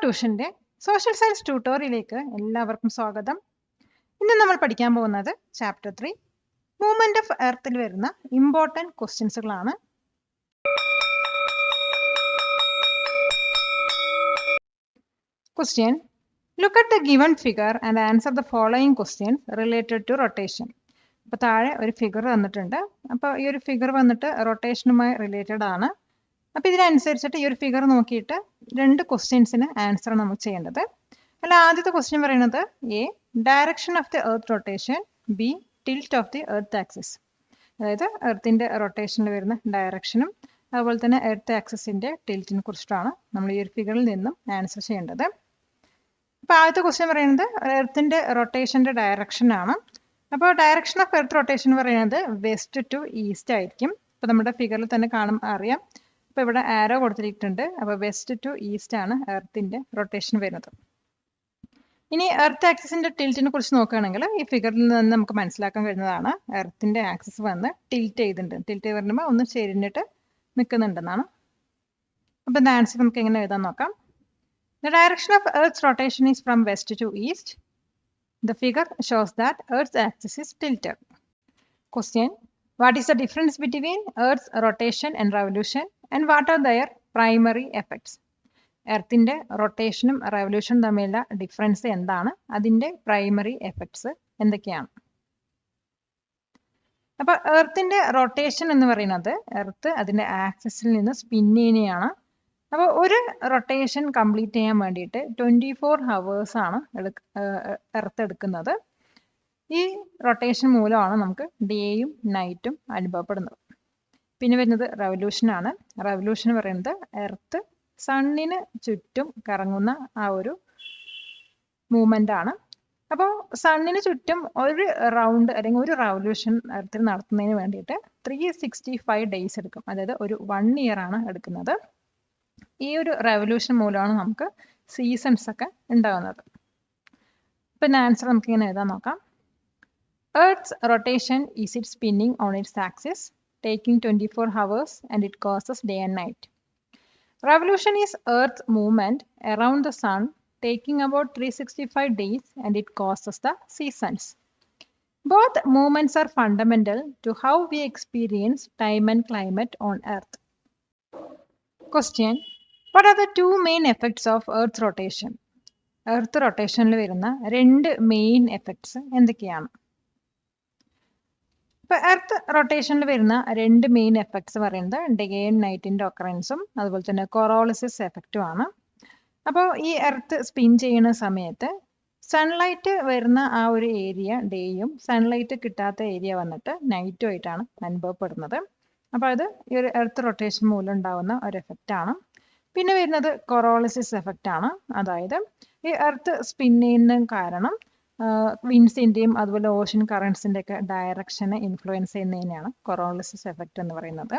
ട്യൂഷന്റെ social science ട്യൂട്ടോറിയലിലേക്ക് എല്ലാവർക്കും സ്വാഗതം. ഇന്ന് നമ്മൾ പഠിക്കാൻ പോകുന്നത് ചാപ്റ്റർ 3 മൂവ്മെന്റ് ഓഫ് എർത്തിൽ വരുന്ന ഇമ്പോർട്ടന്റ് ക്വസ്റ്റ്യൻസുകളാണ്. Question: look at the given figure and answer the following questions related to rotation. അപ്പോൾ താഴെ ഒരു ഫിഗർ തന്നിട്ടുണ്ട്. അപ്പോൾ ഈ ഒരു ഫിഗർ വന്നിട്ട് റൊട്ടേഷനുമായി റിലേറ്റഡ് ആണ്. അപ്പോൾ ഇതിനനുസരിച്ചിട്ട് ഈ ഒരു ഫിഗർ നോക്കിയിട്ട് രണ്ട് ക്വസ്റ്റ്യൻസിന് ആൻസർ നമ്മൾ ചെയ്യേണ്ടത്. അല്ല, ആദ്യത്തെ ക്വസ്റ്റ്യൻ പറയുന്നത് A direction of the earth rotation, B tilt of the earth axis. അതായത് എർത്തിന്റെ റൊട്ടേഷനിൽ വരുന്ന ഡയറക്ഷനും അതുപോലെ തന്നെ എർത്ത് ആക്സിസിന്റെ ടിൽറ്റിനെ കുറിച്ചിട്ടാണ് നമ്മൾ ഈ ഒരു ഫിഗറിൽ നിന്നും ആൻസർ ചെയ്യേണ്ടത്. അപ്പോൾ ആദ്യത്തെ ക്വസ്റ്റ്യൻ പറയുന്നത് എർത്തിന്റെ റൊട്ടേഷന്റെ ഡയറക്ഷൻ ആണ്. അപ്പോൾ ഡയറക്ഷൻ ഓഫ് എർത്ത് റൊട്ടേഷൻ പറയുന്നത് വെസ്റ്റ് ടു ഈസ്റ്റ് ആയിരിക്കും. അപ്പോൾ നമ്മുടെ ഫിഗറിൽ തന്നെ അറിയാം. അപ്പോൾ ഇവിടെ ആരോ കൊടുത്തിട്ടുണ്ട്. അപ്പോൾ വെസ്റ്റ് ടു ഈസ്റ്റ് ആണ് എർത്തിന്റെ റൊട്ടേഷൻ വരുന്നത്. ഇനി എർത്ത് ആക്സിസിന്റെ ടിൽറ്റിനെ കുറിച്ച് നോക്കുകയാണെങ്കിൽ ഈ ഫിഗറിൽ നിന്ന് നമുക്ക് മനസ്സിലാക്കാൻ കഴിയുന്നതാണ് എർത്തിന്റെ ആക്സിസ് വന്ന് ടിൽറ്റ് ചെയ്തിട്ടുണ്ട്. ടിൽറ്റ് വരുമ്പോൾ ഒന്ന് ചെരിഞ്ഞിട്ട് നിൽക്കുന്നുണ്ടെന്നാണ്. അപ്പോൾ ഇതിന്റെ ആൻസർ നമുക്ക് എങ്ങനെ എഴുതാൻ നോക്കാം. The direction of earth's rotation is from west to east. The figure shows that earth's axis is tilted. Question: what is the difference between Earth's rotation and revolution, and what are their primary effects? എർത്തിന്റെ റൊട്ടേഷനും റെവല്യൂഷനും തമ്മിലുള്ള difference എന്താണ്, അതിന്റെ primary effects എന്തൊക്കെയാണ്? അപ്പൊ എർത്തിന്റെ rotation എന്ന് പറയുന്നത് earth അതിന്റെ ആക്സിസിൽ നിന്ന് സ്പിൻ ചെയ്യുന്നതാണ്. അപ്പോൾ ഒരു റൊട്ടേഷൻ കംപ്ലീറ്റ് ചെയ്യാൻ വേണ്ടിയിട്ട് 24 hours ആണ് എർത്ത് എടുക്കുന്നത്. ഈ റൊട്ടേഷൻ മൂലമാണ് നമുക്ക് ഡേയും നൈറ്റും അനുഭവപ്പെടുന്നത്. പിന്നെ വരുന്നത് റെവല്യൂഷനാണ്. റെവല്യൂഷൻ പറയുന്നത് എർത്ത് സണ്ണിന് ചുറ്റും കറങ്ങുന്ന ആ ഒരു മൂവ്മെന്റ് ആണ്. അപ്പോൾ സണ്ണിന് ചുറ്റും ഒരു റൗണ്ട് അല്ലെങ്കിൽ ഒരു റെവല്യൂഷൻ എർത്തിൽ നടത്തുന്നതിന് വേണ്ടിയിട്ട് 365 days എടുക്കും. അതായത് ഒരു 1 year ആണ് എടുക്കുന്നത്. ഈ ഒരു റെവല്യൂഷൻ മൂലമാണ് നമുക്ക് സീസൺസ് ഒക്കെ ഉണ്ടാകുന്നത്. പിന്നെ ആൻസർ നമുക്ക് ഇങ്ങനെ എഴുതാൻ നോക്കാം. Earth's rotation is it spinning on its axis, taking 24 hours, and it causes day and night. Revolution is Earth's movement around the sun, taking about 365 days, and it causes the seasons. Both movements are fundamental to how we experience time and climate on Earth. Question: what are the two main effects of Earth's rotation? Earth rotation-ൽ വരുന്ന രണ്ട് main effects എന്തൊക്കെയാണ്? ഇപ്പോൾ earth റൊട്ടേഷനിൽ വരുന്ന രണ്ട് main effects പറയുന്നത് day and നൈറ്റിന്റെ ഒക്കറൻസും അതുപോലെ തന്നെ കൊറോളിസിസ് എഫക്റ്റും ആണ്. അപ്പോൾ ഈ എർത്ത് സ്പിൻ ചെയ്യുന്ന സമയത്ത് സൺലൈറ്റ് വരുന്ന ആ ഒരു ഏരിയ ഡേയും സൺലൈറ്റ് കിട്ടാത്ത ഏരിയ വന്നിട്ട് നൈറ്റും ആയിട്ടാണ് അനുഭവപ്പെടുന്നത്. അപ്പോൾ അത് ഈ ഒരു എർത്ത് റൊട്ടേഷൻ മൂലം ഉണ്ടാകുന്ന ഒരു എഫക്റ്റ് ആണ്. പിന്നെ വരുന്നത് കൊറോളിസിസ് എഫക്റ്റ് ആണ്. അതായത് ഈ എർത്ത് സ്പിൻ ചെയ്യുന്ന കാരണം വിൻസിന്റെയും അതുപോലെ ഓഷൻ കറൻസിന്റെ ഒക്കെ ഡയറക്ഷനെ ഇൻഫ്ലുവൻസ് ചെയ്യുന്നതിനെയാണ് കൊറോളിസിസ് എഫക്റ്റ് എന്ന് പറയുന്നത്.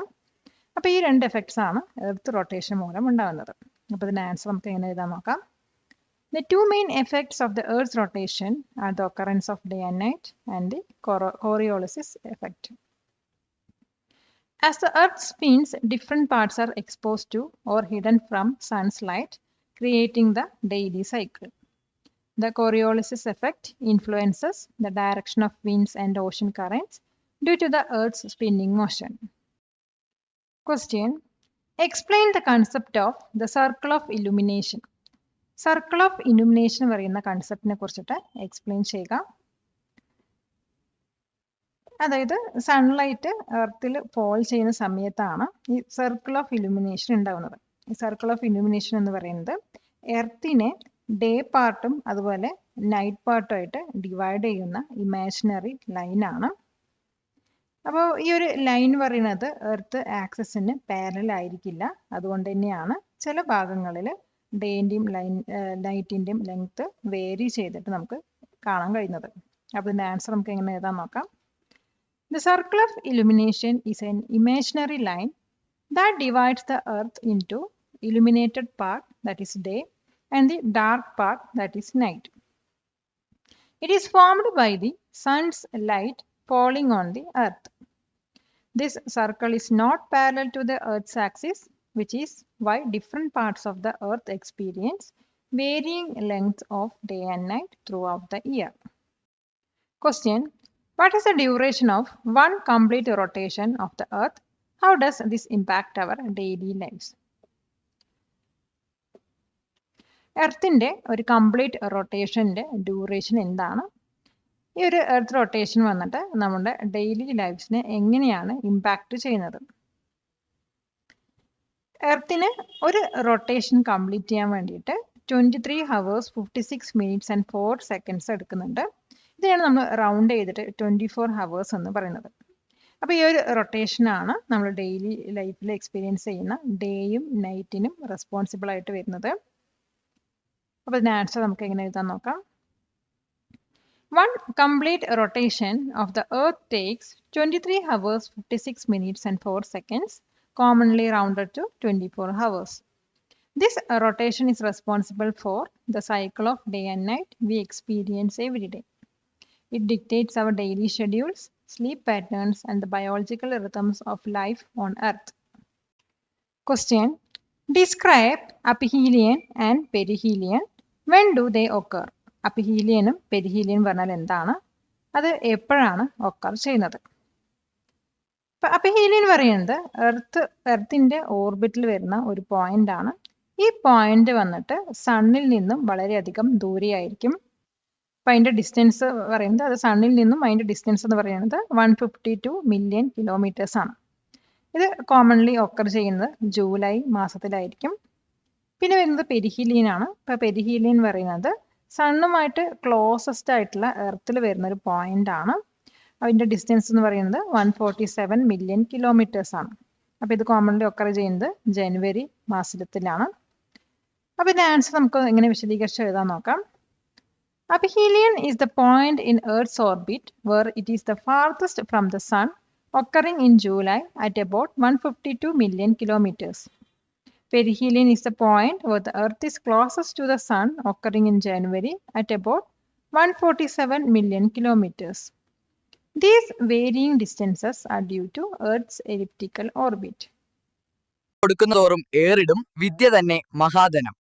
അപ്പോൾ ഈ രണ്ട് എഫക്ട്സ് ആണ് എർത്ത് റൊട്ടേഷൻ മൂലം ഉണ്ടാകുന്നത്. അപ്പോൾ ഇതിന്റെ ആൻസർ നമുക്ക് എങ്ങനെ എഴുതാൻ നോക്കാം. The two main effects of the Earth's rotation are the occurrence of day and night and the Coriolis effect. As the Earth spins, different parts are exposed to or hidden from sun's light, creating the daily cycle. The Coriolis effect influences the direction of winds and ocean currents due to the Earth's spinning motion. Question: explain the concept of the circle of illumination. Circle of illumination പറയുന്ന കൺസെപ്റ്റിനെ കുറിച്ചിട്ട് explain ചെയ്യുക. അതായത് sunlight എർത്തിൽ fall ചെയ്യുന്ന സമയത്താണ് ഈ circle of illumination ഉണ്ടാകുന്നത്. ഈ circle of illumination എന്ന് പറയുന്നത് എർത്തിനെ ഡേ പാർട്ടും അതുപോലെ നൈറ്റ് പാർട്ടും ആയിട്ട് ഡിവൈഡ് ചെയ്യുന്ന ഇമാജിനറി ലൈനാണ്. അപ്പോൾ ഈ ഒരു ലൈൻ പറയുന്നത് എർത്ത് ആക്സിസിന് പാരലൽ ആയിരിക്കില്ല. അതുകൊണ്ട് തന്നെയാണ് ചില ഭാഗങ്ങളിൽ ഡേന്റെയും നൈറ്റിന്റെയും ലെങ്ത് വേരി ചെയ്തിട്ട് നമുക്ക് കാണാൻ കഴിയുന്നത്. അപ്പോൾ ഇതിന്റെ ആൻസർ നമുക്ക് എങ്ങനെ എഴുതാൻ നോക്കാം. The circle of illumination is an imaginary line that divides the earth into illuminated part, that is day, and the dark part, that is night. It is formed by the sun's light falling on the earth. This circle is not parallel to the earth's axis, which is why different parts of the earth experience varying length of day and night throughout the year. Question: what is the duration of one complete rotation of the Earth? How does this impact our daily lives? എർത്തിൻ്റെ ഒരു complete റൊട്ടേഷൻ്റെ duration എന്താണ്? ഈ ഒരു earth rotation വന്നിട്ട് നമ്മുടെ daily ലൈഫ്സിനെ എങ്ങനെയാണ് impact ചെയ്യുന്നത്? എർത്തിന് ഒരു rotation complete ചെയ്യാൻ വേണ്ടിയിട്ട് 23 hours 56 minutes and 4 seconds എടുക്കുന്നുണ്ട്. ഇതിനാണ് നമ്മൾ റൗണ്ട് ചെയ്തിട്ട് 24 hours എന്ന് പറയുന്നത്. അപ്പോൾ ഈ ഒരു റൊട്ടേഷനാണ് നമ്മൾ ഡെയിലി ലൈഫിൽ എക്സ്പീരിയൻസ് ചെയ്യുന്ന ഡേയും നൈറ്റിനും റെസ്പോൺസിബിൾ ആയിട്ട് വരുന്നത്. അപ്പോൾ ഇതിന് ആൻസർ നമുക്ക് എങ്ങനെ എഴുതാൻ നോക്കാം. One complete rotation of the Earth takes 23 hours 56 minutes and 4 seconds, commonly rounded to 24 hours. This rotation is responsible for the cycle of day and night we experience every day. It dictates our daily schedules, sleep patterns, and the biological rhythms of life on Earth. Question: describe aphelion and perihelion. When do they occur? അപ്പിഹീലിയനും പെരിഹീലിയനും പറഞ്ഞാൽ എന്താണ്, അത് എപ്പോഴാണ് occur ചെയ്യുന്നത്? ഇപ്പം അപ്പിഹീലിയൻ പറയുന്നത് എർത്തിൻ്റെ ഓർബിറ്റിൽ വരുന്ന ഒരു point ആണ്. ഈ പോയിന്റ് വന്നിട്ട് സണ്ണിൽ നിന്നും വളരെയധികം ദൂരെയായിരിക്കും. അപ്പം അതിൻ്റെ ഡിസ്റ്റൻസ് പറയുന്നത്, അത് സണ്ണിൽ നിന്നും അതിൻ്റെ ഡിസ്റ്റൻസ് എന്ന് പറയുന്നത് 152 million kilometers ആണ്. ഇത് കോമൺലി ഒക്കർ ചെയ്യുന്നത് ജൂലൈ മാസത്തിലായിരിക്കും. പിന്നെ വരുന്നത് പെരിഹീലിയൻ ആണ്. ഇപ്പം പെരിഹീലിയൻ പറയുന്നത് സണ്ണുമായിട്ട് ക്ലോസസ്റ്റ് ആയിട്ടുള്ള എർത്തിൽ വരുന്ന ഒരു പോയിന്റ് ആണ്. അതിൻ്റെ ഡിസ്റ്റൻസ് എന്ന് പറയുന്നത് 147 million kilometers ആണ്. അപ്പോൾ ഇത് കോമൺലി ഒക്കർ ചെയ്യുന്നത് ജനുവരി മാസത്തിലാണ്. അപ്പോൾ ഇതിൻ്റെ ആൻസർ നമുക്ക് എങ്ങനെ വിശദീകരിച്ച് എഴുതാൻ നോക്കാം. Aphelion is the point in Earth's orbit where it is the farthest from the Sun, occurring in July at about 152 million kilometers. Perihelion is the point where the Earth is closest to the Sun, occurring in January at about 147 million kilometers. These varying distances are due to Earth's elliptical orbit. കൊടുക്കുന്നതോറും ഏറിടും വിദ്യ തന്നെ മഹാധനം.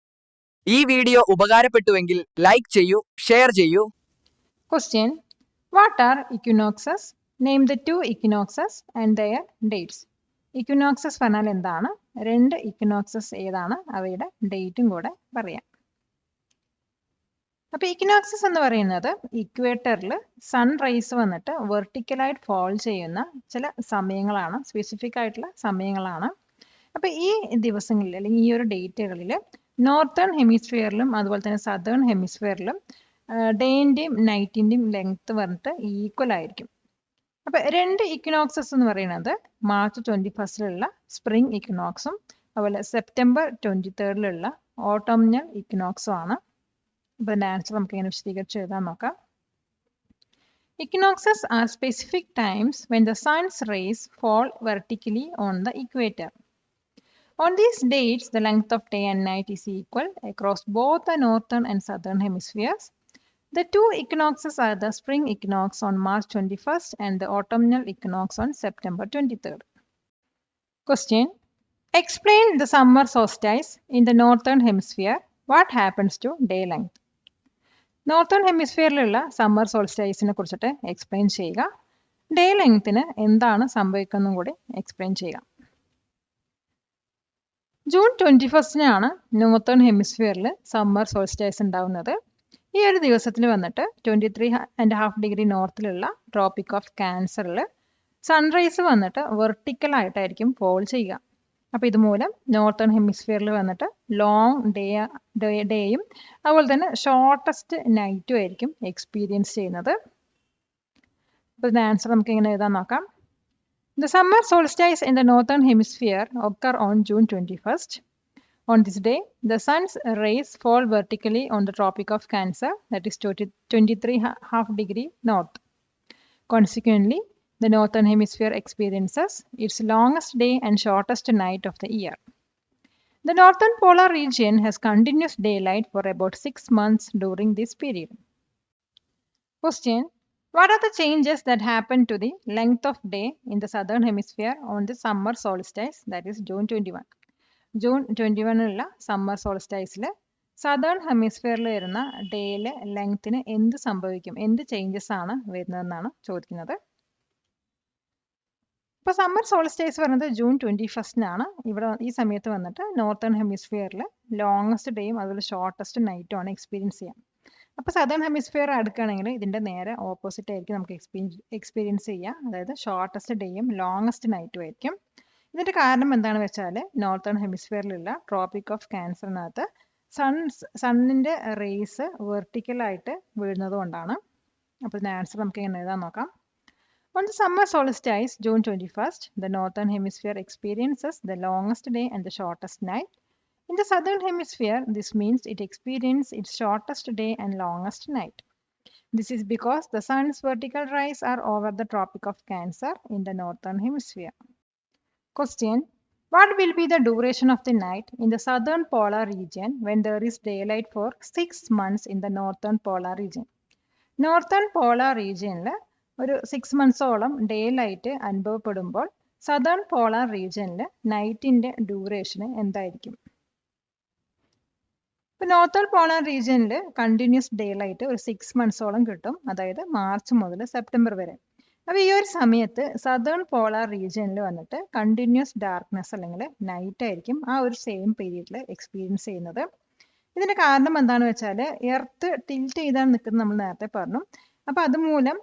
ഈ video ഉപകാരപ്പെട്ടുവെങ്കിൽ like ചെയ്യൂ, share ചെയ്യൂ. Question: what are equinoxes? Name the two equinoxes and their dates. ഇക്വിനോക്സസ് പറഞ്ഞാൽ എന്താണ്, രണ്ട് ഇക്വിനോക്സസ് ഏതാണ്, അവയുടെ ഡേറ്റും കൂടെ പറയാം. അപ്പോൾ ഇക്വിനോക്സസ് എന്ന് പറയുന്നത് ഇക്വേറ്ററിൽ സൺറൈസ് വന്നിട്ട് വെർട്ടിക്കലായിട്ട് ഫോൾ ചെയ്യുന്ന ചില സമയങ്ങളാണ്, സ്പെസിഫിക് ആയിട്ടുള്ള സമയങ്ങളാണ്. അപ്പോൾ ഈ ദിവസങ്ങളിൽ അല്ലെങ്കിൽ ഈ ഒരു ഡേറ്റുകളിൽ നോർത്തേൺ ഹെമിസ്ഫിയറിലും അതുപോലെ തന്നെ സദേൺ ഹെമിസ്ഫിയറിലും ഡേൻ്റെയും നൈറ്റിൻ്റെയും ലെങ്ത് വന്നിട്ട് ഈക്വൽ ആയിരിക്കും. അപ്പോൾ രണ്ട് ഇക്വിനോക്സസ് എന്ന് പറയുന്നത് മാർച്ച് 21 സ്പ്രിംഗ് ഇക്വിനോക്സും അതുപോലെ സെപ്റ്റംബർ 23 ഓട്ടോമിനൽ ഇക്വിനോക്സും ആണ്. അപ്പോൾ ഇതിൻ്റെ ആൻസർ നമുക്ക് ഇങ്ങനെ വിശദീകരിച്ച് എഴുതാൻ നോക്കാം. Equinoxes are specific times when the sun's rays fall vertically on the equator. On these dates, the length of day and night is equal across both the northern and southern hemispheres. The two equinoxes are the spring equinox on March 21st and the autumnal equinox on September 23rd. Question: explain the summer solstice in the northern hemisphere. What happens to day length? Northern ഹെമിസ്ഫിയറിലുള്ള summer സോൾസ്റ്റൈസിനെ കുറിച്ചിട്ട് explain ചെയ്യുക. Day ലെങ്ത്തിന് എന്താണ് സംഭവിക്കുന്നതും കൂടി explain ചെയ്യുക. June 21 northern ഹെമിസ്ഫിയറിൽ summer solstice ഉണ്ടാവുന്നത്. ഈ ഒരു ദിവസത്തിൽ വന്നിട്ട് 23.5 ഡിഗ്രി നോർത്തിലുള്ള ട്രോപ്പിക് ഓഫ് ക്യാൻസറിൽ സൺറൈസ് വന്നിട്ട് വെർട്ടിക്കലായിട്ടായിരിക്കും ഫോൾ ചെയ്യുക. അപ്പോൾ ഇതുമൂലം നോർത്തേൺ ഹെമിസ്ഫിയറിൽ വന്നിട്ട് ലോങ് ഡേയും അതുപോലെ തന്നെ ഷോർട്ടസ്റ്റ് നൈറ്റും ആയിരിക്കും എക്സ്പീരിയൻസ് ചെയ്യുന്നത്. അപ്പോൾ ഇതിൻ്റെ ആൻസർ നമുക്ക് എങ്ങനെ എഴുതാൻ നോക്കാം. The summer solstice in the northern hemisphere occur on June 21st. On this day, the sun's rays fall vertically on the Tropic of Cancer, that is 23.5 degree north. Consequently, the northern hemisphere experiences its longest day and shortest night of the year. The northern polar region has continuous daylight for about 6 months during this period. Question: what are the changes that happen to the length of day in the southern hemisphere on the summer solstice, that is June 21? June 21 summer സോൾസ്റ്റൈസിൽ southern ഹെമിസ്ഫിയറിൽ വരുന്ന ഡേയിലെ ലെങ്ത്തിന് എന്ത് സംഭവിക്കും, എന്ത് changes ആണ് വരുന്നതെന്നാണ് ചോദിക്കുന്നത്. ഇപ്പോൾ സമ്മർ സോൾസ്റ്റേസ് പറയുന്നത് ജൂൺ 21 ഇവിടെ ഈ സമയത്ത് വന്നിട്ട് നോർത്തേൺ ഹെമിസ്ഫിയറിൽ ലോങ്ങസ്റ്റ് ഡേയും അതുപോലെ ഷോർട്ടസ്റ്റ് നൈറ്റും ആണ് എക്സ്പീരിയൻസ് ചെയ്യാം. അപ്പോൾ സദേൺ ഹെമിസ്ഫിയർ അടുക്കുകയാണെങ്കിൽ ഇതിൻ്റെ നേരെ ഓപ്പോസിറ്റ് ആയിരിക്കും നമുക്ക് എക്സ്പീരിയൻസ് ചെയ്യുക. അതായത് ഷോർട്ടസ്റ്റ് ഡേയും ലോങ്ങസ്റ്റ് നൈറ്റും ആയിരിക്കും. ഇതിൻ്റെ കാരണം എന്താണെന്ന് വെച്ചാൽ നോർത്തേൺ ഹെമിസ്ഫിയറിലുള്ള ട്രോപ്പിക് ഓഫ് ക്യാൻസറിനകത്ത് സണ്ണിൻ്റെ റേസ് വെർട്ടിക്കലായിട്ട് വീഴുന്നത് കൊണ്ടാണ്. അപ്പോൾ ഇതിൻ്റെ ആൻസർ നമുക്ക് എങ്ങനെ എഴുതാൻ നോക്കാം. On the summer solstice, June 21st, the northern hemisphere experiences the longest day and the shortest night. In the southern hemisphere, this means it experiences its shortest day and longest night. This is because the sun's vertical rays are over the Tropic of Cancer in the northern hemisphere. Question: what will be the duration of the night in the southern polar region when there is daylight for 6 months in the northern polar region? Northern polar റീജിയനിൽ ഒരു 6 മന്ത്സോളം day light അനുഭവപ്പെടുമ്പോൾ southern polar റീജിയനിൽ നൈറ്റിൻ്റെ duration എന്തായിരിക്കും? ഇപ്പോൾ northern polar റീജിയനിൽ continuous day light ഒരു 6 മന്ത്സോളം കിട്ടും, അതായത് March മുതൽ സെപ്റ്റംബർ വരെ. അപ്പോൾ ഈ ഒരു സമയത്ത് സദേൺ പോളാർ റീജിയനിൽ വന്നിട്ട് കണ്ടിന്യൂസ് ഡാർക്ക്നെസ് അല്ലെങ്കിൽ നൈറ്റ് ആയിരിക്കും ആ ഒരു സെയിം പീരീഡിൽ എക്സ്പീരിയൻസ് ചെയ്യുന്നത്. ഇതിൻ്റെ കാരണം എന്താണെന്ന് വെച്ചാൽ എർത്ത് ടിൽറ്റ് ചെയ്താണ് നിൽക്കുന്നത് നമ്മൾ നേരത്തെ പറഞ്ഞു. അപ്പോൾ അതുമൂലം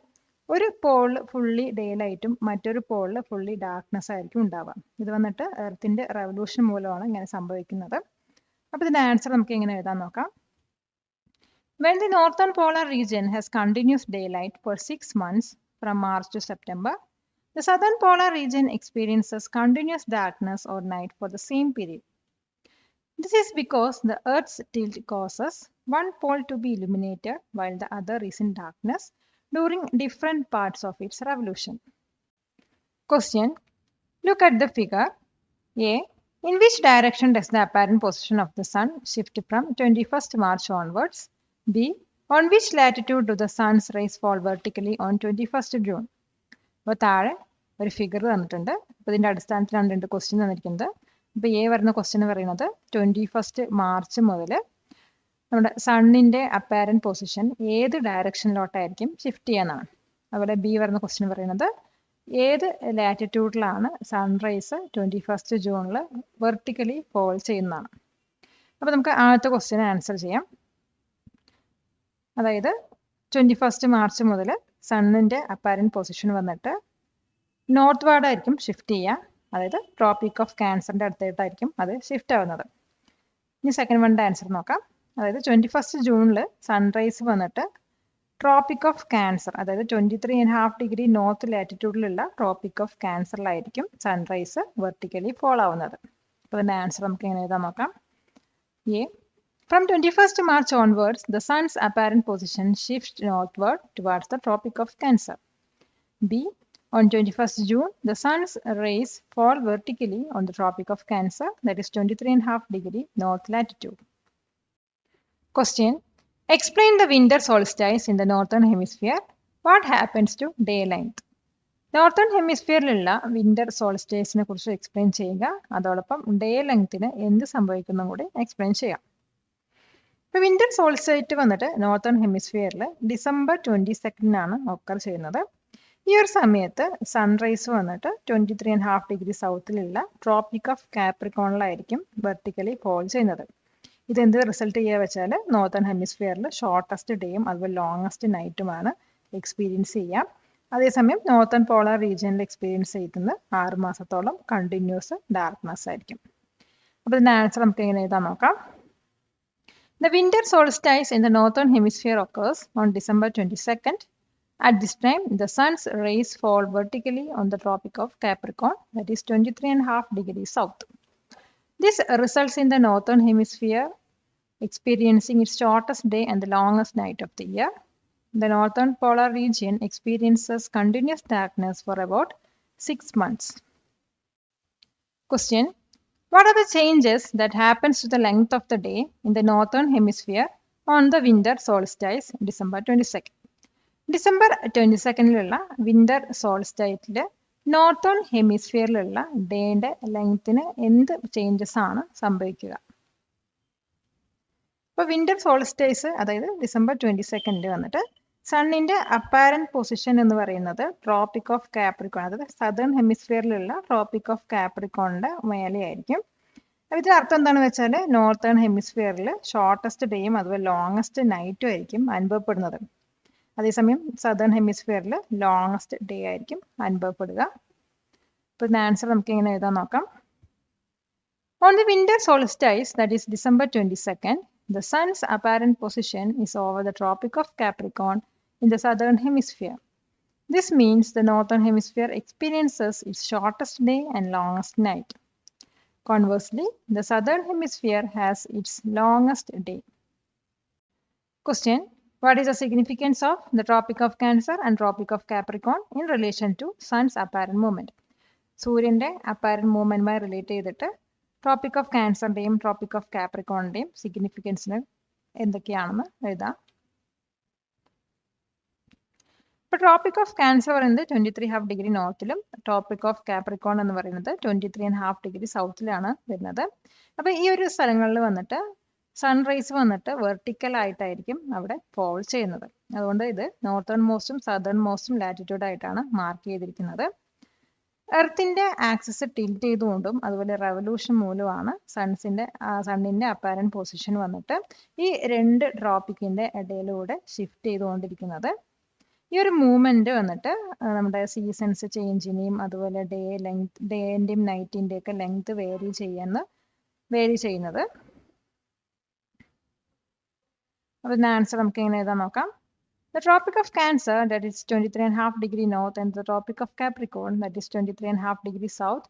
ഒരു പോളിൽ ഫുള്ളി ഡേ ലൈറ്റും മറ്റൊരു പോളിൽ ഫുള്ളി ഡാർക്ക്നെസ് ആയിരിക്കും ഉണ്ടാവുക. ഇത് വന്നിട്ട് എർത്തിൻ്റെ റെവല്യൂഷൻ മൂലമാണ് ഇങ്ങനെ സംഭവിക്കുന്നത്. അപ്പോൾ ഇതിൻ്റെ ആൻസർ നമുക്ക് എങ്ങനെ എഴുതാൻ നോക്കാം. When the northern polar region has continuous daylight for 6 months from March to September, the southern polar region experiences continuous darkness or night for the same period. This is because the Earth's tilt causes one pole to be illuminated while the other is in darkness during different parts of its revolution. Question: look at the figure. A. In which direction does the apparent position of the sun shift from 21st March onwards? B. On which latitude do the sun's rays fall vertically on 21st June? അപ്പോൾ താഴെ ഒരു figure തന്നിട്ടുണ്ട്. അപ്പോൾ ഇതിൻ്റെ അടിസ്ഥാനത്തിലാണ് രണ്ട് question തന്നിരിക്കുന്നത്. ഇപ്പോൾ എ വരുന്ന ക്വസ്റ്റ്യൻ പറയുന്നത് 21st മാർച്ച് മുതൽ നമ്മുടെ സണ്ണിൻ്റെ അപ്പാരൻറ്റ് പൊസിഷൻ ഏത് ഡയറക്ഷനിലോട്ടായിരിക്കും ഷിഫ്റ്റ് ചെയ്യാന്നാണ്. അതുപോലെ ബി വരുന്ന ക്വസ്റ്റ്യൻ പറയുന്നത് ഏത് ലാറ്റിറ്റ്യൂഡിലാണ് സൺറൈസ് 21st ജൂണിൽ വെർട്ടിക്കലി ഫോൾ ചെയ്യുന്നതാണ്. അപ്പോൾ നമുക്ക് ആദ്യത്തെ ക്വസ്റ്റ്യൻ ആൻസർ ചെയ്യാം. അതായത് 21st മാർച്ച് മുതൽ സണ്ണിൻ്റെ അപ്പാരൻറ്റ് പൊസിഷൻ വന്നിട്ട് നോർത്ത് വാർഡായിരിക്കും ഷിഫ്റ്റ് ചെയ്യുക. അതായത് ട്രോപ്പിക് ഓഫ് ക്യാൻസറിൻ്റെ അടുത്തായിട്ടായിരിക്കും അത് ഷിഫ്റ്റ് ആവുന്നത്. ഇനി സെക്കൻഡ് വണ്ണിൻ്റെ ആൻസർ നോക്കാം. അതായത് 21st ജൂണിൽ സൺറൈസ് വന്നിട്ട് ട്രോപ്പിക് ഓഫ് ക്യാൻസർ, അതായത് 23.5 ഡിഗ്രി നോർത്ത് ലാറ്റിറ്റ്യൂഡിലുള്ള ട്രോപ്പിക് ഓഫ് ക്യാൻസറിലായിരിക്കും സൺറൈസ് വെർട്ടിക്കലി ഫോൾ ആവുന്നത്. അപ്പോൾ അതിൻ്റെ ആൻസർ നമുക്ക് എങ്ങനെ എഴുതാൻ നോക്കാം. A. From 21st March onwards, the sun's apparent position shifts northward towards the Tropic of Cancer. B. On 21st June, the sun's rays fall vertically on the Tropic of Cancer, that is 23.5 degree north latitude. Question: explain the winter solstice in the northern hemisphere. What happens to day length? Northern ഹെമിസ്ഫിയറിലുള്ള winter സോൾസ്റ്റേസിനെ കുറിച്ച് explain ചെയ്യുക, അതോടൊപ്പം day ലെങ്ത്തിന് എന്ത് സംഭവിക്കുന്നതും കൂടി explain ചെയ്യാം. ഇപ്പോൾ winter സോൾസ്റ്റേറ്റ് വന്നിട്ട് നോർത്തേൺ ഹെമിസ്ഫിയറിൽ ഡിസംബർ 22 ഒക്കർ ചെയ്യുന്നത്. ഈ ഒരു സമയത്ത് സൺറൈസ് വന്നിട്ട് 23.5 ഡിഗ്രി സൗത്തിലുള്ള ട്രോപ്പിക് ഓഫ് കാപ്രിക്കോണിലായിരിക്കും വെർട്ടിക്കലി ഫോൾ ചെയ്യുന്നത്. ഇതെന്ത് റിസൾട്ട് ചെയ്യുക വെച്ചാൽ നോർത്തേൺ ഹെമിസ്ഫിയറിൽ ഷോർട്ടസ്റ്റ് ഡേയും അതുപോലെ ലോങ്ങസ്റ്റ് നൈറ്റുമാണ് എക്സ്പീരിയൻസ് ചെയ്യാം. അതേസമയം നോർത്തേൺ പോളാർ റീജിയനിൽ എക്സ്പീരിയൻസ് ചെയ്യുന്നത് 6 മാസത്തോളം കണ്ടിന്യൂസ് ഡാർക്ക്നെസ് ആയിരിക്കും. അപ്പോൾ ഇതിൻ്റെ ആൻസർ നമുക്ക് എങ്ങനെ എഴുതാൻ നോക്കാം. The winter solstice in the northern hemisphere occurs on December 22nd. At this time, the sun's rays fall vertically on the Tropic of Capricorn, that is 23.5 degrees south. This results in the northern hemisphere experiencing its shortest day and the longest night of the year. The northern polar region experiences continuous darkness for about 6 months. Question: what are the changes that happens to the length of the day in the northern hemisphere on the winter solstice December 22nd? December 22ലുള്ള winter സോൾസ്റ്റൈറ്റിൽ northern ഹെമിസ്ഫിയറിലുള്ള ഡേയുടെ ലെങ്ത്തിന് എന്ത് changes ആണ് സംഭവിക്കുക? അപ്പോൾ winter solstice അതായത് ഡിസംബർ 22 വന്നിട്ട് സണ്ണിന്റെ അപ്പാരന്റ് പൊസിഷൻ എന്ന് പറയുന്നത് ട്രോപ്പിക് ഓഫ് കാപ്രിക്കോൺ, അതായത് സദേൺ ഹെമിസ്ഫിയറിലുള്ള ട്രോപ്പിക് ഓഫ് കാപ്രിക്കോണിന്റെ മേലെയായിരിക്കും. അപ്പോൾ ഇതിന്റെ അർത്ഥം എന്താണെന്ന് വെച്ചാൽ നോർത്തേൺ ഹെമിസ്ഫിയറിൽ ഷോർട്ടസ്റ്റ് ഡേയും അതുപോലെ ലോങ്ങസ്റ്റ് നൈറ്റും ആയിരിക്കും അനുഭവപ്പെടുന്നത്. അതേസമയം സദേൺ ഹെമിസ്ഫിയറിൽ ലോങ്ങസ്റ്റ് ഡേ ആയിരിക്കും അനുഭവപ്പെടുക. അപ്പോൾ ഇതിന്റെ ആൻസർ നമുക്ക് എങ്ങനെ എഴുതാൻ നോക്കാം. On the winter solstice, that is December 22nd, the sun's apparent position is over the Tropic of Capricorn in the southern hemisphere. This means the northern hemisphere experiences its shortest day and longest night. Conversely, the southern hemisphere has its longest day. Question: what is the significance of the Tropic of Cancer and Tropic of Capricorn in relation to sun's apparent movement? സൂര്യന്റെ apparent മൂവ്മെന്റുമായി relate ചെയ്തിട്ട് tropic of ക്യാൻസറിന്റെയും tropic of കാപ്രിക്കോണിന്റെയും സിഗ്നിഫിക്കൻസിന് എന്തൊക്കെയാണെന്ന് എഴുതാം. ഇപ്പോൾ tropic of cancer പറയുന്നത് 23½ degree നോർത്തിലും tropic of Capricorn എന്ന് പറയുന്നത് 23½ degree സൗത്തിലാണ് വരുന്നത്. അപ്പോൾ ഈ ഒരു സ്ഥലങ്ങളിൽ വന്നിട്ട് സൺറൈസ് വന്നിട്ട് വെർട്ടിക്കൽ ആയിട്ടായിരിക്കും അവിടെ ഫോൾ ചെയ്യുന്നത്. അതുകൊണ്ട് ഇത് നോർത്തേൺ മോസ്റ്റും സദേൺ മോസ്റ്റും ലാറ്റിറ്റ്യൂഡ് ആയിട്ടാണ് മാർക്ക് ചെയ്തിരിക്കുന്നത്. എർത്തിന്റെ ആക്സിസ് ടിൽറ്റ് ചെയ്തുകൊണ്ടും അതുപോലെ റെവല്യൂഷൻ മൂലമാണ് സണ്ണിന്റെ അപ്പാരന്റ് പൊസിഷൻ വന്നിട്ട് ഈ രണ്ട് ട്രോപ്പിക്കിന്റെ ഇടയിലൂടെ ഷിഫ്റ്റ് ചെയ്തുകൊണ്ടിരിക്കുന്നത്. ഈ ഒരു മൂവ്മെന്റ് വന്നിട്ട് നമ്മുടെ സീസൺസ് ചേഞ്ചിനെയും അതുപോലെ ഡേന്റെയും നൈറ്റിന്റെ ഒക്കെ ലെങ്ത് വേരി ചെയ്യുന്നത്. അപ്പൊ ഇതിന്റെ ആൻസർ നമുക്ക് എങ്ങനെ എഴുതാൻ നോക്കാം. The Tropic of Cancer, that is 23½ degree north, and the Tropic of Capricorn, that is 23½ degree south,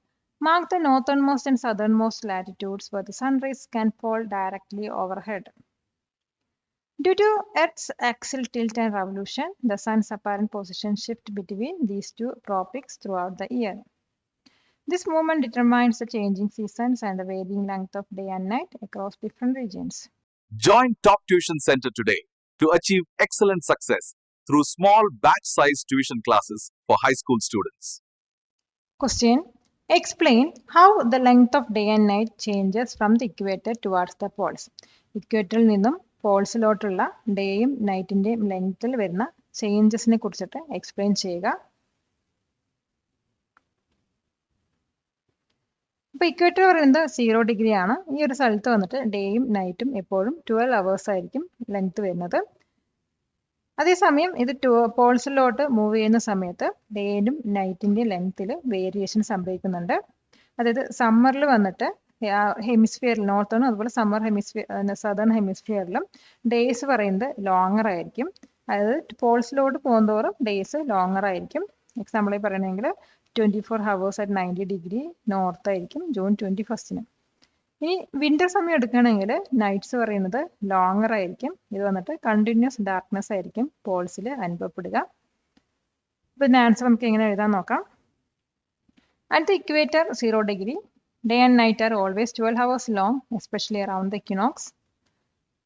mark the northernmost and southernmost latitudes where the sunrays can fall directly overhead. Due to Earth's axial tilt and revolution, the sun's apparent position shifts between these two tropics throughout the year. This movement determines the changing seasons and the varying length of day and night across different regions. Join Top Tuition Center today to achieve excellent success through small batch-sized tuition classes for high school students. Question: explain how the length of day and night changes from the equator towards the poles. ഇക്വേറ്ററിൽ നിന്നും പോൾസിലോട്ടുള്ള ഡേയും നൈറ്റിന്റെയും ലെങ്ത്തിൽ വരുന്ന ചേഞ്ചസിനെ കുറിച്ചിട്ട് explain ചെയ്യുക. അപ്പോൾ equator പറയുന്നത് 0 degree ആണ്. ഈ ഒരു സ്ഥലത്ത് വന്നിട്ട് ഡേയും നൈറ്റും എപ്പോഴും 12 hours ആയിരിക്കും ലെങ്ത് വരുന്നത്. അതേസമയം ഇത് പോൾസിലോട്ട് മൂവ് ചെയ്യുന്ന സമയത്ത് ഡേയും നൈറ്റിന്റെയും ലെങ്ത്തിൽ വേരിയേഷൻ സംഭവിക്കുന്നുണ്ട്. അതായത് സമ്മറിൽ വന്നിട്ട് ഹെമിസ്ഫിയറിൽ നോർത്തേണും അതുപോലെ സദേൺ ഹെമിസ്ഫിയറിലും ഡേയ്സ് പറയുന്നത് ലോങ്ങർ ആയിരിക്കും. അതായത് പോൾസിലോട്ട് പോകുന്നതോറും ഡേയ്സ് ലോങ്ങർ ആയിരിക്കും. എക്സാമ്പിളായി പറയണമെങ്കിൽ 24 hours at 90 degree നോർത്ത് ആയിരിക്കും ജൂൺ 21. ഇനി വിന്റർ സമയം എടുക്കുകയാണെങ്കിൽ നൈറ്റ്സ് പറയുന്നത് ലോങ്ങർ ആയിരിക്കും. ഇത് വന്നിട്ട് കണ്ടിന്യൂസ് ഡാർക്ക്നെസ് ആയിരിക്കും പോൾസിൽ അനുഭവപ്പെടുക. അപ്പോൾ ഇതിന്റെ ആൻസർ നമുക്ക് എങ്ങനെ എഴുതാൻ നോക്കാം. At the equator 0 degree, day and night are always 12 hours long, especially around the equinox.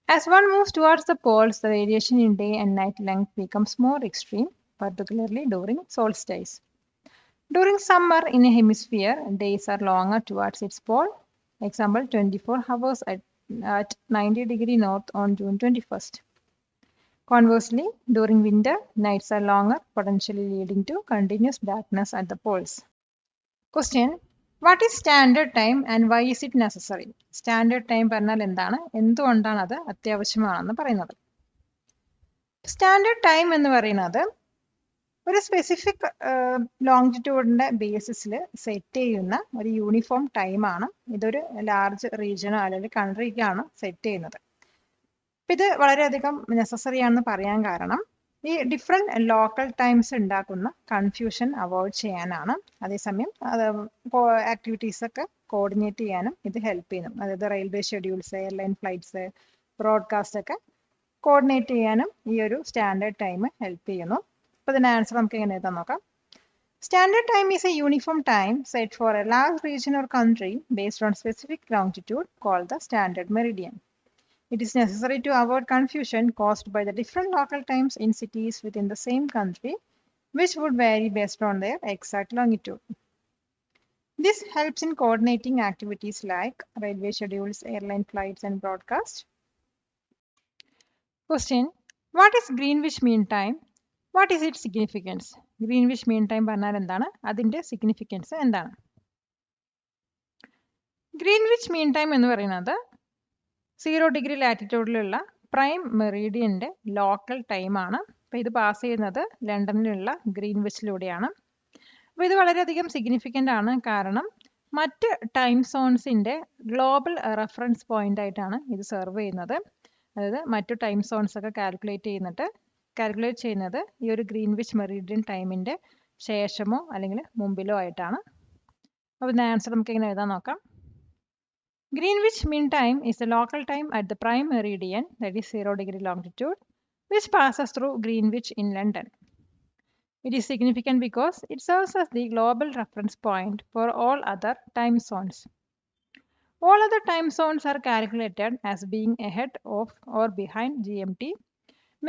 As one moves towards the poles, the variation in day and night length becomes more extreme, particularly during solstice. During summer in a hemisphere, days are longer towards its pole. Example, 24 hours at 90 degree north on June 21st. Conversely, during winter, nights are longer, potentially leading to continuous darkness at the poles. Question: what is standard time and why is it necessary? Standard time പറഞ്ഞാൽ എന്താണ്, എന്തുകൊണ്ടാണ് അത് അത്യാവശ്യമാണെന്ന് പറയുന്നത്. Standard time എന്ന് പറയുന്നത് ഒരു specific ലോങ്ങിറ്റ്യൂഡിന്റെ ബേസിസിൽ set ചെയ്യുന്ന ഒരു യൂണിഫോം ടൈമാണ്. ഇതൊരു ലാർജ് റീജിയനോ അല്ലെങ്കിൽ കൺട്രിക്കാണ് സെറ്റ് ചെയ്യുന്നത്. ഇത് വളരെയധികം നെസസറി ആണെന്ന് പറയാൻ കാരണം ഈ ഡിഫറെന്റ് ലോക്കൽ ടൈംസ് ഉണ്ടാക്കുന്ന കൺഫ്യൂഷൻ അവോയ്ഡ് ചെയ്യാനാണ്. അതേസമയം ആക്ടിവിറ്റീസ് ഒക്കെ കോർഡിനേറ്റ് ചെയ്യാനും ഇത് ഹെൽപ്പ് ചെയ്യുന്നു. അതായത് railway schedules, airline flights, broadcast ഒക്കെ കോർഡിനേറ്റ് ചെയ്യാനും ഈ ഒരു സ്റ്റാൻഡേർഡ് ടൈം ഹെൽപ്പ് ചെയ്യുന്നു. അപ്പോൾ ഇതിന്റെ ആൻസർ നമുക്ക് എങ്ങനെ എഴുതാൻ നോക്കാം. Standard time is a uniform time set for a large region or country based on specific longitude called the standard meridian. It is necessary to avoid confusion caused by the different local times in cities within the same country, which would vary based on their exact longitude. This helps in coordinating activities like railway schedules, airline flights, and broadcast. Question: What is Greenwich Mean Time? What is its significance? Greenwich Mean Time പറഞ്ഞാൽ എന്താണ്? അതിന്റെ significance എന്താണ്? Greenwich മീൻ time എന്ന് പറയുന്നത് 0 degree ലാറ്റിറ്റ്യൂഡിലുള്ള prime മെറീഡിയന്റെ local ടൈമാണ്. അപ്പോൾ ഇത് pass ചെയ്യുന്നത് ലണ്ടനിലുള്ള ഗ്രീൻവിച്ചിലൂടെയാണ്. അപ്പോൾ ഇത് വളരെയധികം സിഗ്നിഫിക്കൻ്റ് ആണ്. കാരണം മറ്റ് ടൈം സോൺസിന്റെ ഗ്ലോബൽ റെഫറൻസ് പോയിന്റ് ആയിട്ടാണ് ഇത് സെർവ് ചെയ്യുന്നത്. അതായത് മറ്റു ടൈം സോൺസ് ഒക്കെ കാൽക്കുലേറ്റ് ചെയ്യുന്നത് ഈ ഒരു ഗ്രീൻവിച്ച് മെറീഡിയൻ ടൈമിന്റെ ശേഷമോ അല്ലെങ്കിൽ മുമ്പിലോ ആയിട്ടാണ്. അപ്പോൾ ഇതിന്റെ ആൻസർ നമുക്ക് ഇങ്ങനെ എഴുതാൻ നോക്കാം. Greenwich Mean Time is the local time at the prime meridian, that is 0 degree longitude, which passes through Greenwich in London. It is significant because it serves as the global reference point for all other time zones. All other time zones are calculated as being ahead of or behind GMT,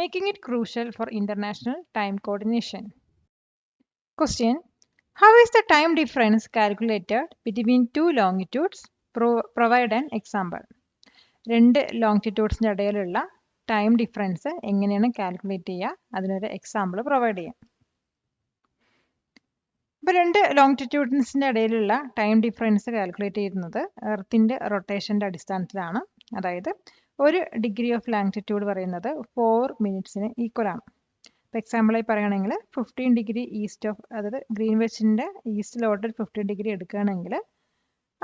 making it crucial for international time coordination. Question: How is the time difference calculated between two longitudes? Provide an example. രണ്ട് ലോങ്റ്റിറ്റ്യൂഡ്സിൻ്റെ ഇടയിലുള്ള time difference എങ്ങനെയാണ് calculate ചെയ്യുക? അതിനൊരു example provide ചെയ്യാം. ഇപ്പോൾ രണ്ട് ലോങ്റ്റിറ്റ്യൂഡ്സിൻ്റെ ഇടയിലുള്ള time difference calculate ചെയ്യുന്നത് എർത്തിൻ്റെ റൊട്ടേഷൻ്റെ അടിസ്ഥാനത്തിലാണ്. അതായത് 1 ഡിഗ്രി ഓഫ് ലാങ്റ്റിറ്റ്യൂഡ് പറയുന്നത് 4 മിനിറ്റ്സിന് ഈക്വൽ ആണ്. ഇപ്പോൾ എക്സാമ്പിളായി പറയുകയാണെങ്കിൽ 15 ഡിഗ്രി ഈസ്റ്റ് ഓഫ്, അതായത് ഗ്രീൻവിച്ചിൻ്റെ ഈസ്റ്റിലോട്ട് 15 ഡിഗ്രി എടുക്കുകയാണെങ്കിൽ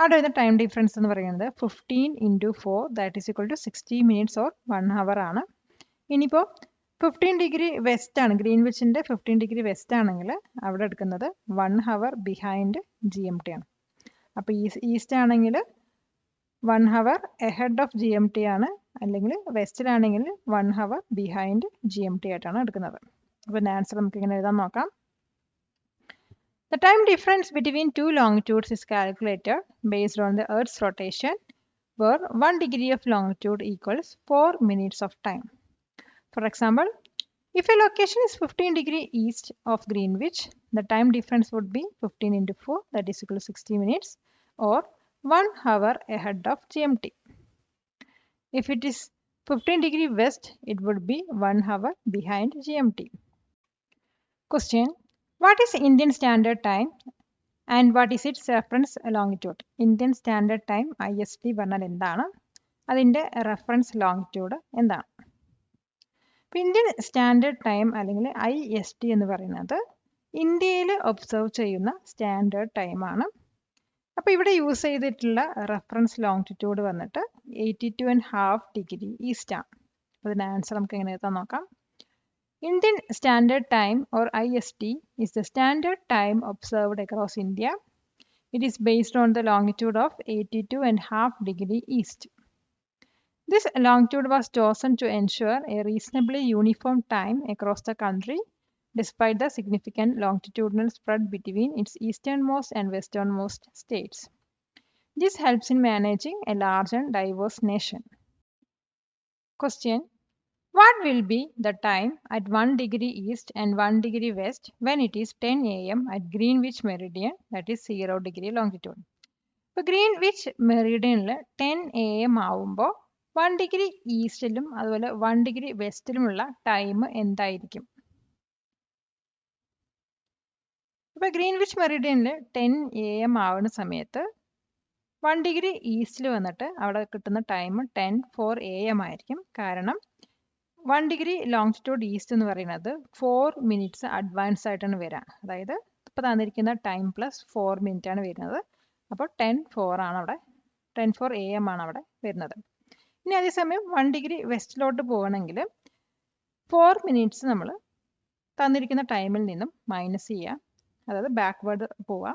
അവിടെ വരുന്ന ടൈം ഡിഫറൻസ് എന്ന് പറയുന്നത് 15 × 4 that is equal to 60 minutes or 1 hour ആണ്. ഇനിയിപ്പോൾ 15 ഡിഗ്രി വെസ്റ്റ് ആണ്, ഗ്രീൻവിച്ചിൻ്റെ 15 ഡിഗ്രി വെസ്റ്റ് ആണെങ്കിൽ അവിടെ എടുക്കുന്നത് 1 ഹവർ ബിഹൈൻഡ് GMT ആണ്. അപ്പോൾ ഈസ്റ്റ് ആണെങ്കിൽ 1 ഹവർ എഹെഡ് ഓഫ് GMT ആണ്, അല്ലെങ്കിൽ വെസ്റ്റിലാണെങ്കിൽ 1 ഹവർ ബിഹൈൻഡ് GMT ആയിട്ടാണ് എടുക്കുന്നത്. അപ്പോൾ ആൻസർ നമുക്ക് ഇങ്ങനെ എഴുതാൻ നോക്കാം. The time difference between two longitudes is calculated based on the Earth's rotation, where 1 degree of longitude equals 4 minutes of time. For example, if a location is 15 degree east of Greenwich, the time difference would be 15 × 4, that is equal to 60 minutes, or 1 hour ahead of GMT. If it is 15 degree west, it would be 1 hour behind GMT. Question: What is Indian Standard Time and what is its reference longitude? Indian Standard Time IST പറഞ്ഞാൽ എന്താണ്? അതിൻ്റെ reference longitude എന്താണ്? Indian standard time അല്ലെങ്കിൽ IST എന്ന് പറയുന്നത് ഇന്ത്യയിൽ observe ചെയ്യുന്ന standard ടൈമാണ്. അപ്പോൾ ഇവിടെ യൂസ് ചെയ്തിട്ടുള്ള റെഫറൻസ് ലോങ്ങിറ്റ്യൂഡ് വന്നിട്ട് 82.5 ഡിഗ്രി ഈസ്റ്റ് ആണ്. അതിൻ്റെ ആൻസർ നമുക്ക് എങ്ങനെ എഴുതാൻ നോക്കാം. Indian Standard Time or IST is the standard time observed across India. It is based on the longitude of 82.5 degree east. This longitude was chosen to ensure a reasonably uniform time across the country despite the significant longitudinal spread between its easternmost and westernmost states. This helps in managing a large and diverse nation. Question: What will be the time at 1 degree east and 1 degree west when it is 10 AM at Greenwich Meridian, that is 0 degree longitude? ഇപ്പോൾ Greenwich മെറിഡിയനിൽ 10 AM ആവുമ്പോൾ 1 degree ഈസ്റ്റിലും അതുപോലെ 1 degree വെസ്റ്റിലുമുള്ള time എന്തായിരിക്കും? ഇപ്പോൾ Greenwich മെറിഡിയനിൽ 10 AM ആവുന്ന സമയത്ത് 1 degree ഈസ്റ്റിൽ വന്നിട്ട് അവിടെ കിട്ടുന്ന ടൈം 10:04 AM ആയിരിക്കും. കാരണം 1 ഡിഗ്രി ലോങ്റ്റിറ്റ്യൂഡ് ഈസ്റ്റ് എന്ന് പറയുന്നത് 4 മിനിറ്റ്സ് അഡ്വാൻസ് ആയിട്ടാണ് വരിക. അതായത് ഇപ്പോൾ തന്നിരിക്കുന്ന ടൈം പ്ലസ് 4 മിനിറ്റ് ആണ് വരുന്നത്. അപ്പോൾ 10:04 ആണ് അവിടെ, 10:04 AM ആണ് അവിടെ വരുന്നത്. ഇനി അതേസമയം 1 ഡിഗ്രി വെസ്റ്റിലോട്ട് പോകണമെങ്കിൽ 4 മിനിറ്റ്സ് നമ്മൾ തന്നിരിക്കുന്ന ടൈമിൽ നിന്നും മൈനസ് ചെയ്യുക, അതായത് ബാക്ക്വേർഡ് പോവുക.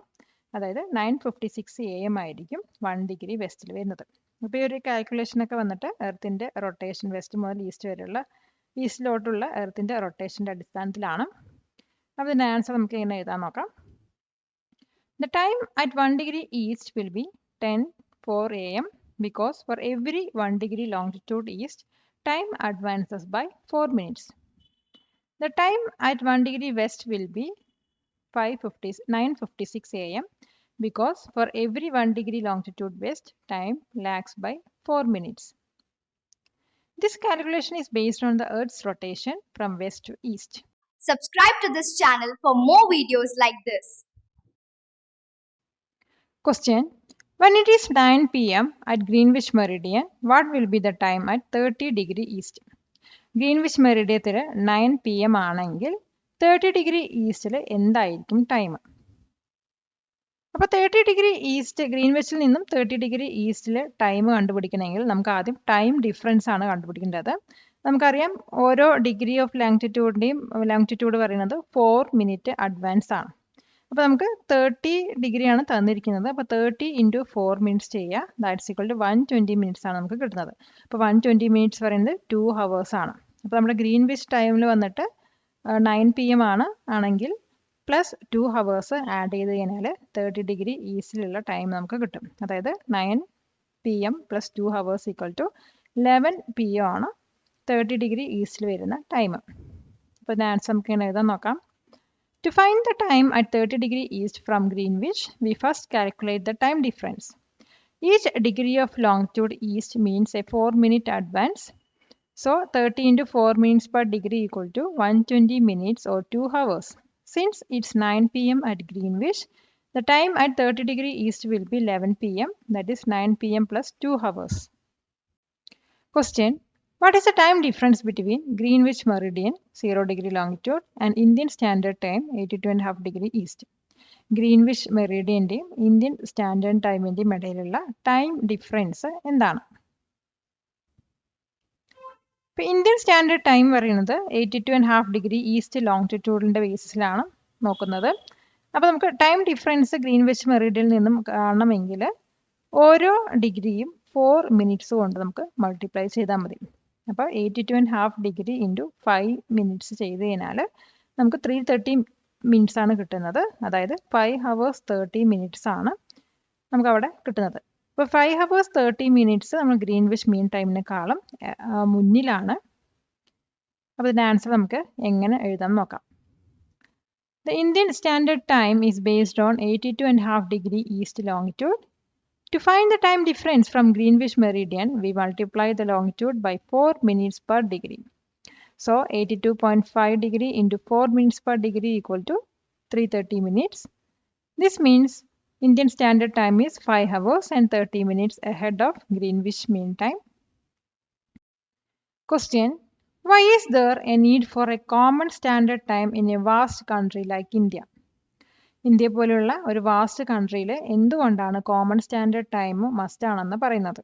അതായത് 9:56 AM ആയിരിക്കും 1 ഡിഗ്രി വെസ്റ്റിൽ വരുന്നത്. അപ്പോൾ ഈ ഒരു കാൽക്കുലേഷനൊക്കെ വന്നിട്ട് എർത്തിൻ്റെ റൊട്ടേഷൻ വെസ്റ്റ് മുതൽ ഈസ്റ്റ് വരെയുള്ള ഈസ്റ്റിലോട്ടുള്ള എർത്തിൻ്റെ റൊട്ടേഷൻ്റെ അടിസ്ഥാനത്തിലാണ്. അപ്പോൾ ഇതിൻ്റെ ആൻസർ നമുക്ക് ഇങ്ങനെ എഴുതാൻ നോക്കാം. The time at 1 degree east will be 10:04 AM because for every 1 degree longitude east, time advances by 4 minutes. The time at 1 degree west will be 9:56 AM because for every 1 degree longitude west, time lags by 4 minutes. This calculation is based on the Earth's rotation from west to east. Subscribe to this channel for more videos like this. Question. When it is 9 p.m. at Greenwich Meridian, what will be the time at 30 degree east? Greenwich Meridian 9 p.m. ആണെങ്കിൽ 30 degree ഈസ്റ്റിൽ എന്തായിരിക്കും time? അപ്പോൾ 30 degree east ഗ്രീൻവിച്ചിൽ നിന്നും 30 degree ഈസ്റ്റിൽ time കണ്ടുപിടിക്കണമെങ്കിൽ നമുക്ക് ആദ്യം time difference ആണ് കണ്ടുപിടിക്കേണ്ടത്. നമുക്കറിയാം ഓരോ ഡിഗ്രി ഓഫ് ലാംഗ്റ്റിറ്റ്യൂഡിൻ്റെയും ലാംഗ്റ്റിറ്റ്യൂഡ് പറയുന്നത് 4 മിനിറ്റ് അഡ്വാൻസ് ആണ്. അപ്പോൾ നമുക്ക് 30 ഡിഗ്രിയാണ് തന്നിരിക്കുന്നത്. അപ്പോൾ 30 × 4 മിനിറ്റ്സ് ചെയ്യുക. ദാറ്റ്സ് ഈക്വൽ ടു 120 മിനിറ്റ്സ് ആണ് നമുക്ക് കിട്ടുന്നത്. അപ്പോൾ 120 മിനിറ്റ്സ് പറയുന്നത് 2 ഹവേഴ്സ് ആണ്. അപ്പോൾ നമ്മുടെ ഗ്രീൻവിച്ച് ടൈമിൽ വന്നിട്ട് 9 PM ആണെങ്കിൽ പ്ലസ് 2 ഹവേഴ്സ് ആഡ് ചെയ്ത് കഴിഞ്ഞാൽ 30 ഡിഗ്രി ഈസ്റ്റിലുള്ള ടൈം നമുക്ക് കിട്ടും. അതായത് 9 PM plus 2 hours equal to 11 PM ആണ് 30 ഡിഗ്രി ഈസ്റ്റിൽ വരുന്ന ടൈം. അപ്പോൾ ഇതിന് ആൻസർ നമുക്ക് ഇങ്ങനെ എഴുതാൻ നോക്കാം. To find the time at 30 degree east from Greenwich, we first calculate the time difference. Each degree of longitude east means a 4-minute advance. So 30 × 4 minutes per degree equal to 120 minutes or 2 hours. Since it's 9 PM at Greenwich, the time at 30 degree east will be 11 PM, that is 9 PM plus 2 hours. Question. What is the time difference between Greenwich Meridian 0 degree longitude and Indian Standard Time 82.5 degree east? Greenwich മെറിഡിയൻ്റെയും Indian standard ടൈമിൻ്റെയും ഇടയിലുള്ള time difference എന്താണ്? ഇപ്പോൾ Indian standard time പറയുന്നത് 82.5 degree east ലോങ്റ്റിറ്റ്യൂഡിൻ്റെ ബേസിസിലാണ് നോക്കുന്നത്. അപ്പോൾ നമുക്ക് time difference Greenwich മെറിഡിയനിൽ നിന്നും കാണണമെങ്കിൽ ഓരോ ഡിഗ്രിയും 4 മിനിറ്റ്സ് കൊണ്ട് നമുക്ക് മൾട്ടിപ്ലൈ ചെയ്താൽ മതി. അപ്പോൾ 82.5 ഡിഗ്രി × 5 മിനിറ്റ്സ് ചെയ്ത് കഴിഞ്ഞാൽ നമുക്ക് 330 മിനിറ്റ്സ് ആണ് കിട്ടുന്നത്. അതായത് 5 ഹവേഴ്സ് 30 മിനിറ്റ്സ് ആണ് നമുക്ക് അവിടെ കിട്ടുന്നത്. അപ്പോൾ 5 ഹവേഴ്സ് 30 മിനിറ്റ്സ് നമ്മൾ ഗ്രീൻവിച്ച് മീൻ ടൈമിനെക്കാളും മുന്നിലാണ്. അപ്പോൾ ഇതിൻ്റെ ആൻസർ നമുക്ക് എങ്ങനെ എഴുതാൻ നോക്കാം. The Indian Standard Time is based on 82.5 degree east longitude. To find the time difference from Greenwich Meridian, we multiply the longitude by 4 minutes per degree. So 82.5 degree × 4 minutes per degree equal to 330 minutes. This means Indian Standard Time is 5 hours and 30 minutes ahead of Greenwich Mean Time. Question. Why is there a need for a common standard time in a vast country like India? India പോലുള്ള ഒരു vast കൺട്രിയിൽ എന്തുകൊണ്ടാണ് common standard time must ആണെന്ന് പറയുന്നത്?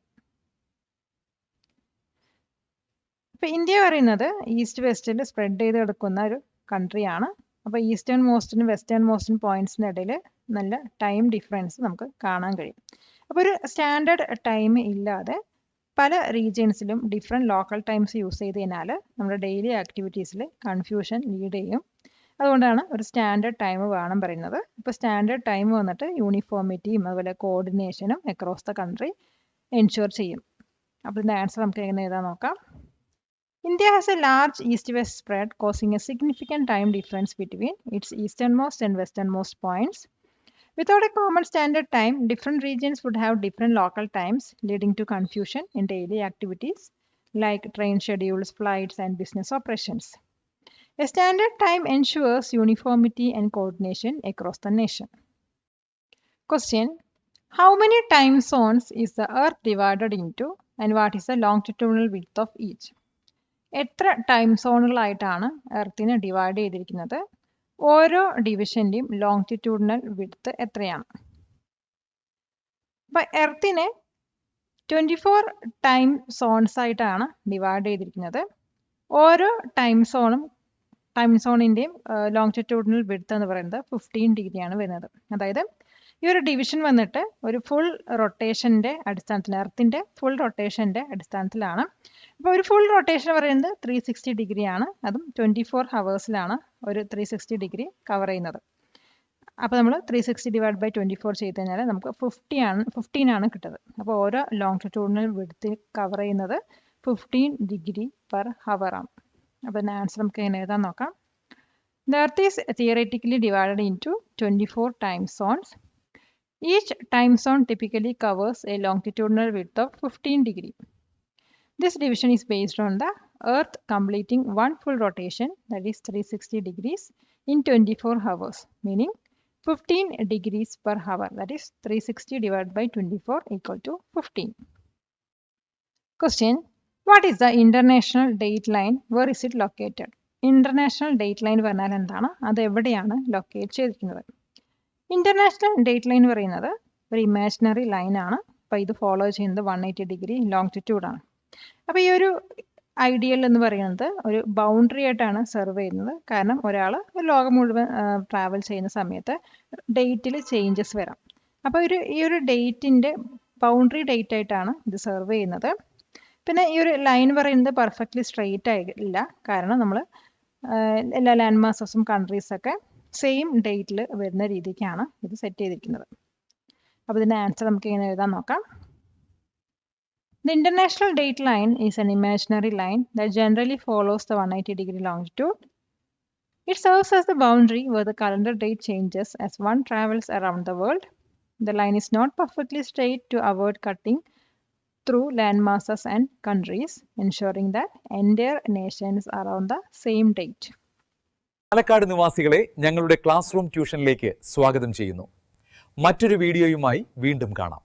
ഇപ്പോൾ India പറയുന്നത് east വെസ്റ്റിൽ spread ചെയ്ത് കിടക്കുന്ന ഒരു കൺട്രിയാണ്. അപ്പോൾ ഈസ്റ്റേൺ മോസ്റ്റിനും വെസ്റ്റേൺ മോസ്റ്റിനും പോയിന്റ്സിൻ്റെ ഇടയിൽ നല്ല ടൈം ഡിഫറൻസ് നമുക്ക് കാണാൻ കഴിയും. അപ്പോൾ ഒരു സ്റ്റാൻഡേർഡ് ടൈം ഇല്ലാതെ പല റീജിയൻസിലും ഡിഫറെൻറ്റ് ലോക്കൽ ടൈംസ് യൂസ് ചെയ്ത് കഴിഞ്ഞാൽ നമ്മുടെ ഡെയിലി ആക്ടിവിറ്റീസിൽ കൺഫ്യൂഷൻ ലീഡ് ചെയ്യും. അതുകൊണ്ടാണ് ഒരു സ്റ്റാൻഡേർഡ് ടൈം വേണം പറയുന്നത്. ഇപ്പോൾ സ്റ്റാൻഡേർഡ് ടൈം വന്നിട്ട് യൂണിഫോമിറ്റിയും അതുപോലെ കോർഡിനേഷനും അക്രോസ് ദ കൺട്രി എൻഷുർ ചെയ്യും. അപ്പോൾ ഇതിൻ്റെ ആൻസർ നമുക്ക് എങ്ങനെ എഴുതാൻ നോക്കാം. India has a large east-west spread causing a significant time difference between its easternmost and westernmost points. Without a common standard time, different regions would have different local times, leading to confusion in daily activities like train schedules, flights, and business operations. A standard time ensures uniformity and coordination across the nation. Question. How many time zones is the Earth divided into and what is the longitudinal width of each? എത്ര time സോണുകളായിട്ടാണ് എർത്തിനെ divide ചെയ്തിരിക്കുന്നത്? ഓരോ ഡിവിഷൻ്റെയും ലോങ്റ്റിറ്റ്യൂഡിനൽ width എത്രയാണ്? അപ്പം എർത്തിനെ 24 time zones ആയിട്ടാണ് divide ചെയ്തിരിക്കുന്നത്. ഓരോ time സോണിൻ്റെയും ലോങ്റ്റിറ്റ്യൂഡിനൽ width എന്ന് പറയുന്നത് 15 ഡിഗ്രിയാണ് വരുന്നത്. അതായത് ഈ ഒരു ഡിവിഷൻ വന്നിട്ട് ഒരു ഫുൾ റൊട്ടേഷൻ്റെ അടിസ്ഥാനത്തിൽ എർത്തിൻ്റെ ഫുൾ റൊട്ടേഷൻ്റെ അടിസ്ഥാനത്തിലാണ്. അപ്പോൾ ഒരു ഫുൾ റൊട്ടേഷൻ പറയുന്നത് 360 ഡിഗ്രിയാണ്. അതും 24 ഹവേഴ്സിലാണ് ഒരു 360 ഡിഗ്രി കവർ ചെയ്യുന്നത്. അപ്പോൾ നമ്മൾ 360 ഡിവൈഡ് ബൈ 24 ചെയ്ത് കഴിഞ്ഞാൽ നമുക്ക് 15 ആണ് കിട്ടുന്നത്. അപ്പോൾ ഓരോ ലോങ്റ്റിറ്റ്യൂഡിനൽ വിഡ്ത്ത് കവർ ചെയ്യുന്നത് 15 ഡിഗ്രി പെർ ഹവർ ആണ്. അപ്പോൾ ഇതിൻ്റെ ആൻസർ നമുക്ക് എങ്ങനെ എഴുതാൻ നോക്കാം. The Earth is theoretically divided into 24 time zones. Each time zone typically covers a longitudinal width of 15 degree. This division is based on the Earth completing one full rotation, that is 360 degrees, in 24 hours, meaning 15 degrees per hour, that is 360 divided by 24 equal to 15. Question: what is the international date line? Where is it located? International date line പറഞ്ഞാൽ എന്താണ്? അത് എവിടെയാണ് locate ചെയ്തിരിക്കുന്നത്? International date line പറയുന്നത് ഒരു imaginary line ആണ്. അപ്പോൾ ഇത് ഫോളോ ചെയ്യുന്നത് 180 ഡിഗ്രി ലോങ്റ്റിറ്റ്യൂഡ് ആണ്. അപ്പോൾ ഈ ഒരു ഐഡിയൽ എന്ന് പറയുന്നത് ഒരു ബൗണ്ടറി ആയിട്ടാണ് സെർവ് ചെയ്യുന്നത്. കാരണം ഒരാൾ ലോകം മുഴുവൻ ട്രാവൽ ചെയ്യുന്ന സമയത്ത് ഡേറ്റിൽ ചേഞ്ചസ് വരാം. അപ്പോൾ ഈ ഒരു ഡേറ്റിൻ്റെ ബൗണ്ടറി ഡേറ്റ് ആയിട്ടാണ് ഇത് സെർവ് ചെയ്യുന്നത്. പിന്നെ ഈ ഒരു ലൈൻ പറയുന്നത് പെർഫെക്റ്റ്ലി സ്ട്രെയിറ്റ് ആയില്ല. കാരണം നമ്മൾ എല്ലാ ലാൻഡ് മാസസും കൺട്രീസൊക്കെ സെയിം ഡേറ്റിൽ വരുന്ന രീതിക്കാണ് ഇത് സെറ്റ് ചെയ്തിരിക്കുന്നത്. അപ്പോൾ ഇതിൻ്റെ ആൻസർ നമുക്ക് ഇങ്ങനെ എഴുതാൻ നോക്കാം. The international date line is an imaginary line that generally follows the 180 degree longitude. It serves as the boundary where the calendar date changes as one travels around the world. The line is not perfectly straight to avoid cutting through land masses and countries, ensuring that entire nations are on the same date. Palakkad നിവാസികളെ ഞങ്ങളുടെ class room ട്യൂഷനിലേക്ക് സ്വാഗതം ചെയ്യുന്നു. മറ്റൊരു വീഡിയോയുമായി വീണ്ടും കാണാം.